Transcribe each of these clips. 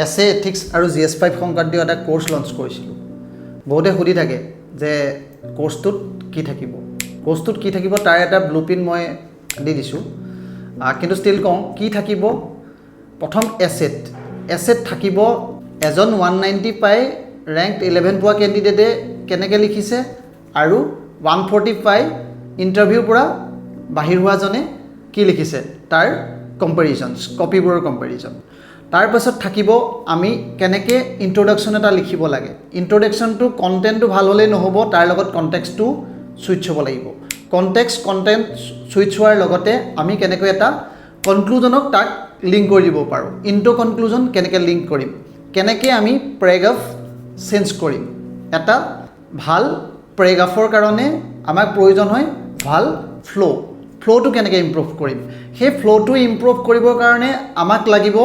এছে এথিক্স আৰু GS5 সংক্ৰান্তীয় এটা কোৰ্চ লঞ্চ কৰিছিলোঁ বহুতে সুধি থাকে যে কোৰ্চটোত কি থাকিব তাৰ এটা ব্লুপ্ৰিণ্ট মই দি দিছোঁ কিন্তু ষ্টিল কওঁ কি থাকিব প্ৰথম এছেট থাকিব এজন 190 পাই ৰেংক 11 পোৱা কেণ্ডিডেটে কেনেকৈ লিখিছে আৰু 140 পাই ইণ্টাৰভিউৰ পৰা বাহিৰ হোৱাজনে কি লিখিছে তাৰ কম্পেৰিজনছ কপিবোৰৰ কম্পেৰিজন তাৰপাছত থাকিব আমি কেনেকৈ ইন্ট্ৰডাকশ্যন এটা লিখিব লাগে ইন্ট্ৰডাকশ্যনটো কণ্টেণ্টটো ভাল হ'লেই নহ'ব তাৰ লগত কণ্টেক্সটো সুইচ হ'ব লাগিব কণ্টেণ্ট সুইচ হোৱাৰ লগতে আমি কেনেকৈ এটা কনক্লুজনক তাক লিংক কৰি দিব পাৰোঁ ইনটো কনক্লুজন কেনেকৈ লিংক কৰিম কেনেকৈ আমি পেৰাগ্ৰাফ চেঞ্জ কৰিম এটা ভাল পেৰাগ্ৰাফৰ কাৰণে আমাক প্ৰয়োজন হয় ভাল ফ্ল'টো কেনেকৈ ইম্প্ৰুভ কৰিম সেই ফ্ল'টো ইম্প্ৰুভ কৰিবৰ কাৰণে আমাক লাগিব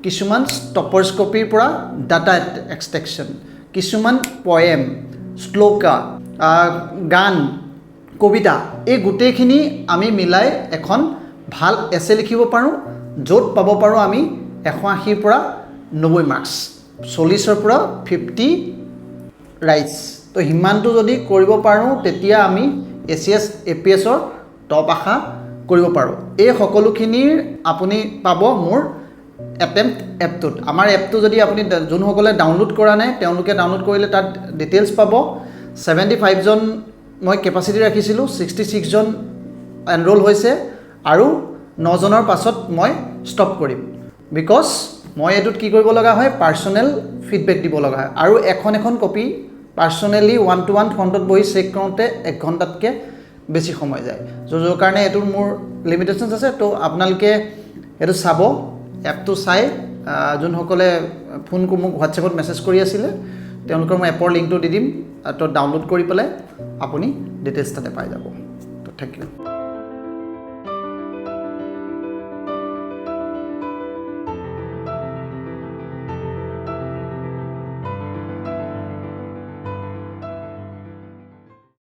কিছুমান ষ্টপাৰ্ছ কপিৰ পৰা ডাটা এক্সট্ৰেকশ্যন কিছুমান পয়েম শ্লোকা গান কবিতা এই গোটেইখিনি আমি মিলাই এখন ভাল এছে লিখিব পাৰোঁ য'ত পাব পাৰোঁ আমি 180ৰ পৰা 90 মাৰ্কছ 40ৰ পৰা 50 ৰাইটছ তো সিমানটো যদি কৰিব পাৰোঁ তেতিয়া আমি ACS APSৰ টপ আশা কৰিব পাৰোঁ এই সকলোখিনিৰ আপুনি পাব মোৰ এটেম্প্ট এপটোত আমাৰ এপটো যদি আপুনি যোনসকলে ডাউনলোড কৰা নাই তেওঁলোকে ডাউনলোড কৰিলে তাত ডিটেইলছ পাব 75 জন মই কেপাচিটি ৰাখিছিলোঁ 66 জন এনৰোল হৈছে আৰু 9 জনৰ পাছত মই ষ্টপ কৰিম বিকজ মই এইটোত কি কৰিব লগা হয় পাৰ্চনেল ফিডবেক দিব লগা হয় আৰু এখন কপি পাৰ্চনেলি 1-to-1 ফ্ৰণ্টত বহি চেক কৰোঁতে 1 ঘণ্টাতকৈ বেছি সময় যায় যোৰ কাৰণে এইটোৰ মোৰ লিমিটেশ্যনছ আছে তো আপোনালোকে এইটো চাব এপটো চাই যোনসকলে মোক হোৱাটছএপত মেছেজ কৰি আছিলে তেওঁলোকৰ মই এপৰ লিংকটো দি দিম তো ডাউনলোড কৰি পেলাই আপুনি ডিটেইলছ তাতে পাই যাব তো থেংক ইউ